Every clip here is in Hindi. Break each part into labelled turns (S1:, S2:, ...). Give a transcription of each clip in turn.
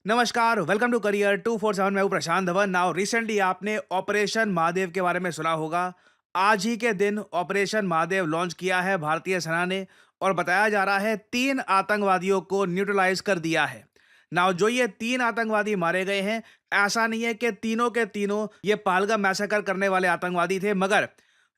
S1: नमस्कार, वेलकम टू करियर 247। मैं हूं प्रशांत धवन। नाउ रिसेंटली आपने ऑपरेशन महादेव के बारे में सुना होगा। आज ही के दिन ऑपरेशन महादेव लॉन्च किया है भारतीय सेना ने और बताया जा रहा है 3 आतंकवादियों को न्यूट्रलाइज कर दिया है। नाउ जो ये 3 आतंकवादी मारे गए हैं, ऐसा नहीं है कि तीनों के तीनों ये पहलगाम मैसेकर करने वाले आतंकवादी थे, मगर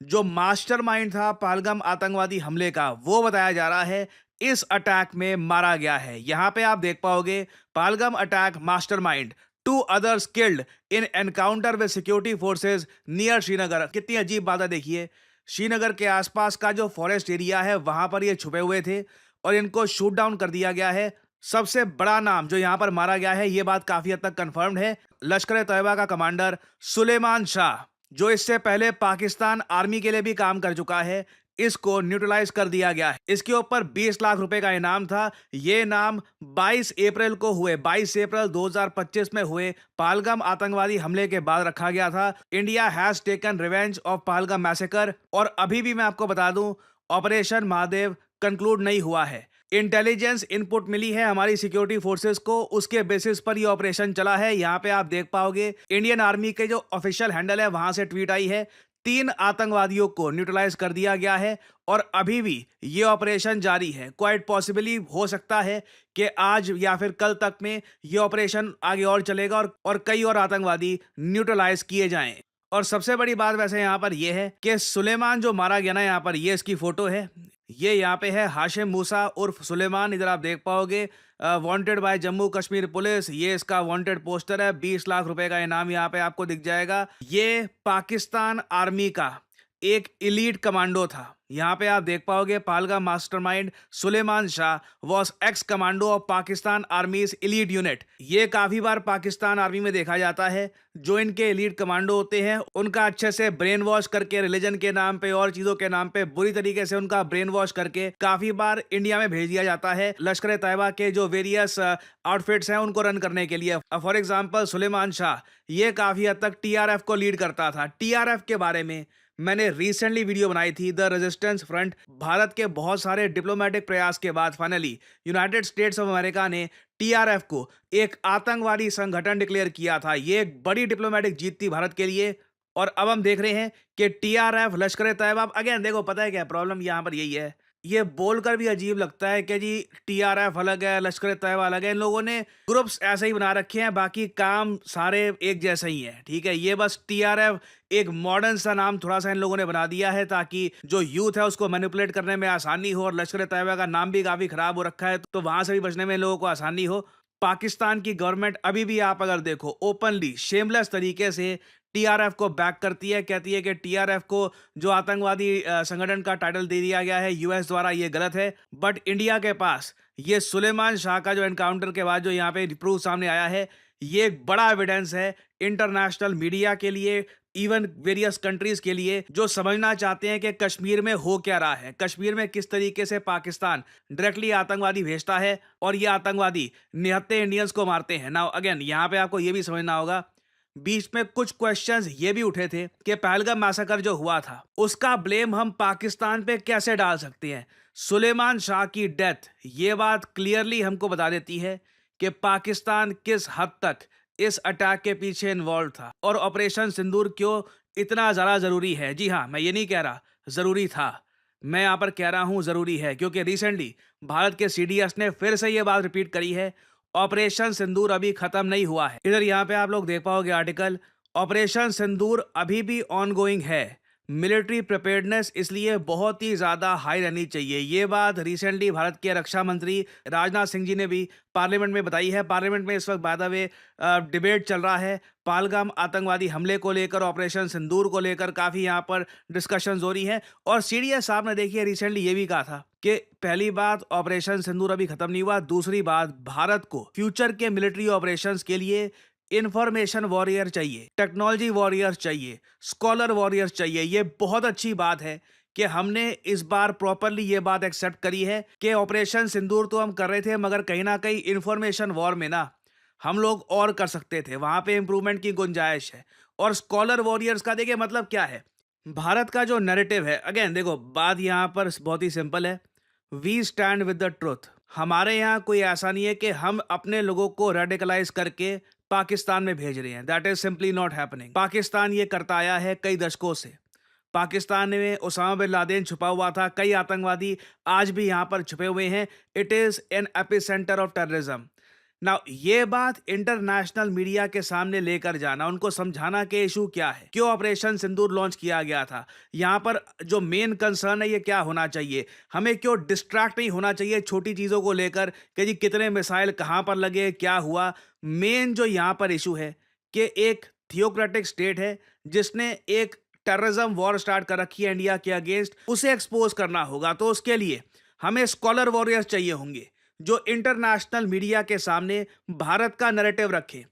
S1: जो मास्टरमाइंड था पहलगाम आतंकवादी हमले का, वो बताया जा रहा है इस अटैक में मारा गया है। यहां पे आप देख पाओगे Pahalgam attack mastermind, 2 others killed in encounter with security forces near Srinagar. कितनी अजीब बात है, देखिए श्रीनगर के आसपास का जो फॉरेस्ट एरिया है वहां पर ये छुपे हुए थे और इनको शूट डाउन कर दिया गया है। सबसे बड़ा नाम जो यहां पर मारा गया है, ये बात काफी हद तक कंफर्म्ड है। लश्कर तैयबा का कमांडर सुलेमान शाह, जो इससे पहले पाकिस्तान आर्मी के लिए भी काम कर चुका है, इसको न्यूट्रलाइज कर दिया गया है। इसके ऊपर 20 लाख रुपए का इनाम था। ये नाम 22 अप्रैल को हुए 22 अप्रैल 2025 में हुए पहलगाम आतंकवादी हमले के बाद रखा गया था। India has taken revenge of Pahalgam massacre. और अभी भी मैं आपको बता दूं, ऑपरेशन महादेव कंक्लूड नहीं हुआ है। इंटेलिजेंस इनपुट मिली है हमारी सिक्योरिटी फोर्सेस को, उसके बेसिस पर ये ऑपरेशन चला है। यहाँ पे आप देख पाओगे इंडियन आर्मी के जो ऑफिशियल हैंडल है वहां से ट्वीट आई है, 3 आतंकवादियों को न्यूट्रलाइज कर दिया गया है और अभी भी ये ऑपरेशन जारी है। क्वाइट पॉसिबली हो सकता है कि आज या फिर कल तक में ये ऑपरेशन आगे और चलेगा और कई और आतंकवादी न्यूट्रलाइज किए जाएं। और सबसे बड़ी बात वैसे यहाँ पर यह है कि सुलेमान जो मारा गया ना, यहाँ पर ये इसकी फोटो है। ये यहाँ पे है हाशिम मूसा उर्फ सुलेमान। इधर आप देख पाओगे wanted bye Jammu Kashmir police. ये इसका वांटेड पोस्टर है। 20 लाख रुपए का इनाम यहाँ पे आपको दिख जाएगा। ये पाकिस्तान आर्मी का एक इलीट कमांडो था। यहाँ पे आप देख पाओगे Pahalgam mastermind Suleman Shah was ex commando of Pakistan army's elite unit. ये काफी बार पाकिस्तान आर्मी में देखा जाता है, जो इनके इलीट कमांडो होते हैं उनका अच्छे से ब्रेन वॉश करके, रिलीजन के नाम पे और चीजों के नाम पे बुरी तरीके से उनका ब्रेन वॉश करके काफी बार इंडिया में भेज दिया जाता है लश्कर तैयबा के जो वेरियस आउटफिट्स हैं उनको रन करने के लिए। फॉर एग्जाम्पल सुलेमान शाह ये काफी हद तक TRF को लीड करता था। TRF के बारे में मैंने रिसेंटली वीडियो बनाई थी, द रेजिस्टेंस फ्रंट। भारत के बहुत सारे डिप्लोमेटिक प्रयास के बाद finally United states of America ने TRF को एक आतंकवादी संगठन डिक्लेयर किया था। ये एक बड़ी डिप्लोमेटिक जीत थी भारत के लिए। और अब हम देख रहे हैं कि TRF लश्कर तैयबा, अगेन देखो पता है क्या प्रॉब्लम यहाँ पर यही है, ये बोलकर भी अजीब लगता है कि जी TRF अलग है, लश्कर तैयबा अलग है। इन लोगों ने ग्रुप्स ऐसे ही बना रखे हैं, बाकी काम सारे एक जैसे ही है। ठीक है, ये बस TRF एक मॉडर्न सा नाम थोड़ा सा इन लोगों ने बना दिया है ताकि जो यूथ है उसको मैनिपुलेट करने में आसानी हो। और लश्कर तैयबा का नाम भी काफी खराब हो रखा है, तो वहां से भी बचने में इन लोगों को आसानी हो। पाकिस्तान की गवर्नमेंट अभी भी आप अगर देखो ओपनली शेमलेस तरीके से TRF को बैक करती है, कहती है कि TRF को जो आतंकवादी संगठन का टाइटल दे दिया गया है US द्वारा, ये गलत है। बट इंडिया के पास ये सुलेमान शाह का जो एनकाउंटर के बाद जो यहाँ पे प्रूफ सामने आया है, ये एक बड़ा एविडेंस है इंटरनेशनल मीडिया के लिए, इवन वेरियस कंट्रीज के लिए, जो समझना चाहते हैं कि कश्मीर में हो क्या रहा है, कश्मीर में किस तरीके से पाकिस्तान डायरेक्टली आतंकवादी भेजता है और ये आतंकवादी निहत्थे इंडियंस को मारते हैं। नाउ अगेन यहाँ पे आपको ये भी समझना होगा, बीच में कुछ क्वेश्चंस ये भी उठे थे कि पहलगाम मैसेकर जो हुआ था उसका ब्लेम हम पाकिस्तान पे कैसे डाल सकते हैं। सुलेमान शाह की डेथ ये बात क्लियरली हमको बता देती है कि पाकिस्तान किस हद तक इस अटैक के पीछे इन्वॉल्व था और ऑपरेशन सिंदूर क्यों इतना ज़्यादा ज़रूरी है। जी हाँ, मैं ये नहीं कह रहा ज़रूरी था, मैं यहाँ पर कह रहा हूँ ज़रूरी है, क्योंकि रिसेंटली भारत के CDS ने फिर से ये बात रिपीट करी है, ऑपरेशन सिंदूर अभी खत्म नहीं हुआ है। इधर यहाँ पे आप लोग देख पाओगे आर्टिकल, ऑपरेशन सिंदूर अभी भी ऑनगोइंग है। मिलिट्री प्रिपेयर्डनेस इसलिए बहुत ही ज्यादा हाई रहनी चाहिए। ये बात रिसेंटली भारत के रक्षा मंत्री राजनाथ सिंह जी ने भी पार्लियामेंट में बताई है। पार्लियामेंट में इस वक्त बाय द वे डिबेट चल रहा है पहलगाम आतंकवादी हमले को लेकर, ऑपरेशन सिंदूर को लेकर काफी यहाँ पर डिस्कशंस हो रही हैं। और CDS साहब ने देखिए रिसेंटली ये भी कहा था कि पहली बात ऑपरेशन सिंदूर अभी खत्म नहीं हुआ, दूसरी बात भारत को फ्यूचर के मिलिट्री ऑपरेशंस के लिए इंफॉर्मेशन वॉरियर चाहिए, टेक्नोलॉजी वॉरियर चाहिए, स्कॉलर वॉरियर चाहिए। ये बहुत अच्छी बात है कि हमने इस बार प्रॉपरली ये बात एक्सेप्ट करी है कि ऑपरेशन सिंदूर तो हम कर रहे थे, मगर कहीं ना कहीं इंफॉर्मेशन वॉर में ना हम लोग और कर सकते थे, वहां पे इंप्रूवमेंट की गुंजाइश है। और स्कॉलर वॉरियर्स का देखिए मतलब क्या है, भारत का जो नैरेटिव है, अगेन देखो बात यहाँ पर बहुत ही सिंपल है, we stand with the truth. हमारे यहाँ कोई ऐसा नहीं है कि हम अपने लोगों को रेडिकलाइज करके पाकिस्तान में भेज रहे हैं। That is simply not happening. Pakistan ये करता आया है कई दशकों से। पाकिस्तान में ओसामा बिन लादेन छुपा हुआ था, कई आतंकवादी आज भी यहाँ पर छुपे हुए हैं। It is an epicentre of terrorism. Now ये बात इंटरनेशनल मीडिया के सामने लेकर जाना, उनको समझाना कि इशू क्या है, क्यों ऑपरेशन सिंदूर लॉन्च किया गया था, यहाँ पर जो मेन कंसर्न है ये क्या होना चाहिए, हमें क्यों डिस्ट्रैक्ट नहीं होना चाहिए छोटी चीज़ों को लेकर कि जी कितने मिसाइल कहाँ पर लगे, क्या हुआ। मेन जो यहाँ पर इशू है कि एक थियोक्रेटिक स्टेट है जिसने एक टेररिज्म वॉर स्टार्ट कर रखी है इंडिया के अगेंस्ट, उसे एक्सपोज करना होगा। तो उसके लिए हमें स्कॉलर वॉरियर्स चाहिए होंगे जो इंटरनेशनल मीडिया के सामने भारत का नैरेटिव रखें।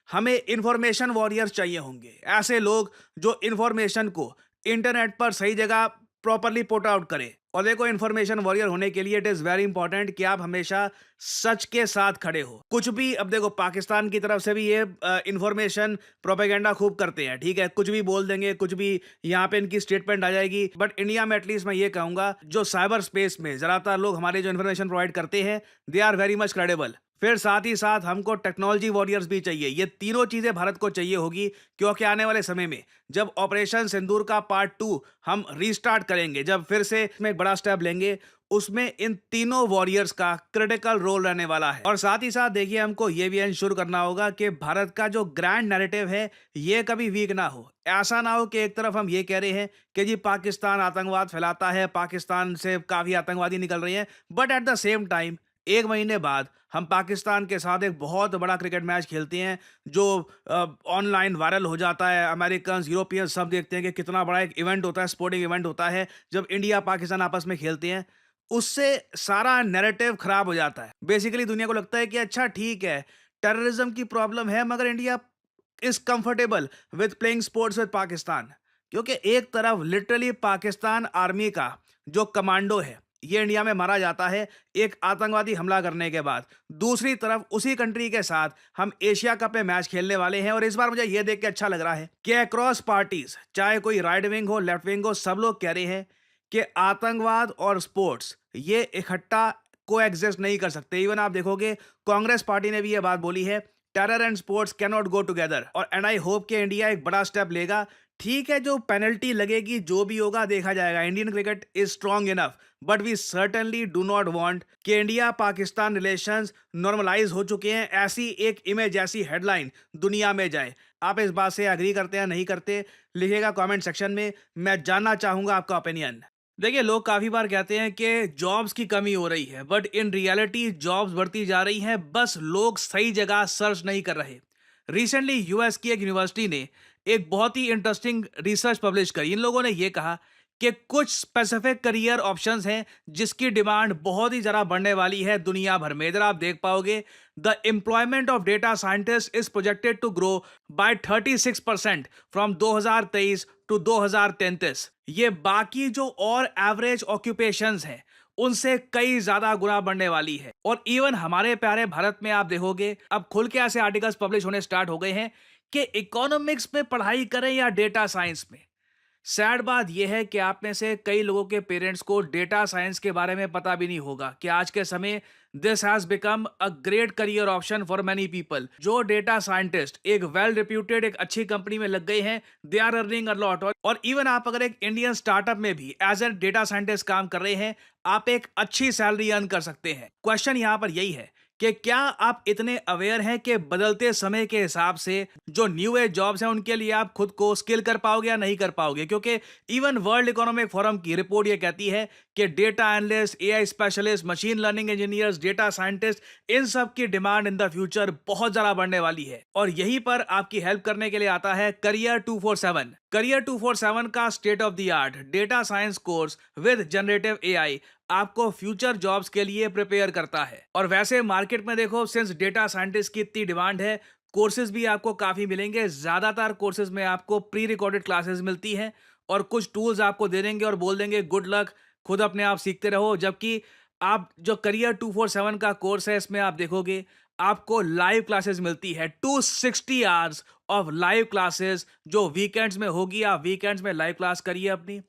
S1: हमें इंफॉर्मेशन वॉरियर्स चाहिए होंगे, ऐसे लोग जो इंफॉर्मेशन को इंटरनेट पर सही जगह प्रॉपरली पुट आउट करें। और देखो, इंफॉर्मेशन वॉरियर होने के लिए इट इज वेरी इंपॉर्टेंट कि आप हमेशा सच के साथ खड़े हो। कुछ भी, अब देखो पाकिस्तान की तरफ से भी ये इंफॉर्मेशन प्रोपेगेंडा खूब करते हैं, ठीक है, कुछ भी बोल देंगे, कुछ भी यहाँ पे इनकी स्टेटमेंट आ जाएगी। बट इंडिया में एटलीस्ट मैं ये कहूंगा जो साइबर स्पेस में ज्यादातर लोग हमारे जो इन्फॉर्मेशन प्रोवाइड करते हैं, they are very much credible. फिर साथ ही साथ हमको टेक्नोलॉजी वॉरियर्स भी चाहिए। ये तीनों चीजें भारत को चाहिए होगी, क्योंकि आने वाले समय में जब ऑपरेशन सिंदूर का पार्ट 2 हम रीस्टार्ट करेंगे, जब फिर से इसमें एक बड़ा स्टेप लेंगे, उसमें इन तीनों वॉरियर्स का क्रिटिकल रोल रहने वाला है। और साथ ही साथ देखिए, हमको ये भी इंश्योर करना होगा कि भारत का जो ग्रैंड नैरेटिव है ये कभी वीक ना हो। ऐसा ना हो कि एक तरफ हम ये कह रहे हैं कि जी पाकिस्तान आतंकवाद फैलाता है, पाकिस्तान से काफी आतंकवादी निकल रहे हैं, but at the same time एक महीने बाद हम पाकिस्तान के साथ एक बहुत बड़ा क्रिकेट मैच खेलते हैं जो ऑनलाइन वायरल हो जाता है। अमेरिकन, यूरोपियन सब देखते हैं कि कितना बड़ा एक इवेंट होता है, स्पोर्टिंग इवेंट होता है जब इंडिया पाकिस्तान आपस में खेलते हैं। उससे सारा नैरेटिव खराब हो जाता है। बेसिकली दुनिया को लगता है कि अच्छा ठीक है, टेररिज्म की प्रॉब्लम है, मगर India is comfortable with playing sports with Pakistan. क्योंकि एक तरफ लिटरली पाकिस्तान आर्मी का जो कमांडो है ये इंडिया में मारा जाता है एक आतंकवादी हमला करने के बाद, दूसरी तरफ उसी कंट्री के साथ हम एशिया कप में मैच खेलने वाले हैं। और इस बार मुझे यह देख के अच्छा लग रहा है कि अक्रॉस पार्टीज, चाहे कोई राइट विंग हो, लेफ्ट विंग हो, सब लोग कह रहे हैं कि आतंकवाद और स्पोर्ट्स ये इकट्ठा को एग्जिस्ट नहीं कर सकते। इवन आप देखोगे कांग्रेस पार्टी ने भी ये बात बोली है, terror and sports can not go together. और एंड आई होप कि इंडिया एक बड़ा स्टेप लेगा। ठीक है, जो पेनल्टी लगेगी, जो भी होगा देखा जाएगा। Indian cricket is strong enough, but we certainly do not want कि इंडिया पाकिस्तान रिलेशंस नॉर्मलाइज हो चुके हैं, ऐसी एक इमेज, ऐसी हेडलाइन दुनिया में जाए। आप इस बात से एग्री करते हैं, नहीं करते, लिखिएगा कमेंट सेक्शन में, मैं जानना चाहूंगा आपका ओपिनियन। देखिए, लोग काफी बार कहते हैं कि जॉब्स की कमी हो रही है, बट इन रियलिटी जॉब्स बढ़ती जा रही हैं, बस लोग सही जगह सर्च नहीं कर रहे। रिसेंटली यूएस की एक यूनिवर्सिटी ने एक बहुत ही इंटरेस्टिंग रिसर्च पब्लिश करी। इन लोगों ने यह कहा कि कुछ स्पेसिफिक करियर ऑप्शंस हैं जिसकी डिमांड बहुत ही ज़्यादा बढ़ने वाली है दुनिया भर में। इधर आप देख पाओगे, the employment of data scientist is projected to grow by 36% from 2023 to 2033। ये बाकी जो और एवरेज ऑक्यूपेशंस हैं उनसे कई ज्यादा गुना बढ़ने वाली है। और इवन हमारे प्यारे भारत में आप देखोगे, अब खुल के ऐसे आर्टिकल्स पब्लिश होने स्टार्ट हो गए हैं कि इकोनॉमिक्स में पढ़ाई करें या डेटा साइंस में। सैड बात यह है कि आप में से कई लोगों के पेरेंट्स को डेटा साइंस के बारे में पता भी नहीं होगा कि आज के समय this has become a great career option for many people. जो डेटा साइंटिस्ट एक वेल रिप्यूटेड एक अच्छी कंपनी में लग गए हैं, they are earning a lot. और इवन आप अगर एक इंडियन स्टार्टअप में भी एज ए डेटा साइंटिस्ट काम कर रहे हैं, आप एक अच्छी सैलरी अर्न कर सकते हैं। क्वेश्चन यहां पर यही है कि क्या आप इतने अवेयर हैं कि बदलते समय के हिसाब से जो न्यू एज जॉब्स हैं उनके लिए आप खुद को स्किल कर पाओगे या नहीं कर पाओगे। क्योंकि इवन वर्ल्ड इकोनॉमिक फोरम की रिपोर्ट ये कहती है कि data analyst, AI specialist, machine learning engineers, data scientist, इन सब की डिमांड इन द फ्यूचर बहुत ज्यादा बढ़ने वाली है। और यहीं पर आपकी हेल्प करने के लिए आता है करियर 247। करियर 247 का state of the art data science course with generative AI आपको फ्यूचर जॉब्स के लिए प्रिपेयर करता है। और वैसे मार्केट में देखो, सिंस डेटा साइंटिस्ट की इतनी डिमांड है, कोर्सेज भी आपको काफी मिलेंगे। ज्यादातर कोर्सेज में आपको प्री रिकॉर्डेड क्लासेस मिलती हैं और कुछ टूल्स आपको दे देंगे और बोल देंगे गुड लक, खुद अपने आप सीखते रहो। जबकि आप जो करियर 247 का कोर्स है, इसमें आप देखोगे आपको लाइव क्लासेस मिलती है, 260 आवर्स ऑफ लाइव क्लासेस जो वीकेंड्स में होगी। आप वीकेंड्स में लाइव क्लास करिए अपनी,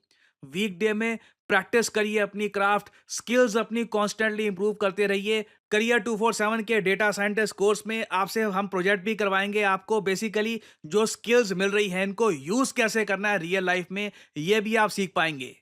S1: वीकडे में प्रैक्टिस करिए अपनी क्राफ्ट, स्किल्स अपनी कॉन्स्टेंटली इंप्रूव करते रहिए। करियर 247 के डेटा साइंटिस्ट कोर्स में आपसे हम प्रोजेक्ट भी करवाएंगे। आपको बेसिकली जो स्किल्स मिल रही हैं इनको यूज़ कैसे करना है रियल लाइफ में, ये भी आप सीख पाएंगे।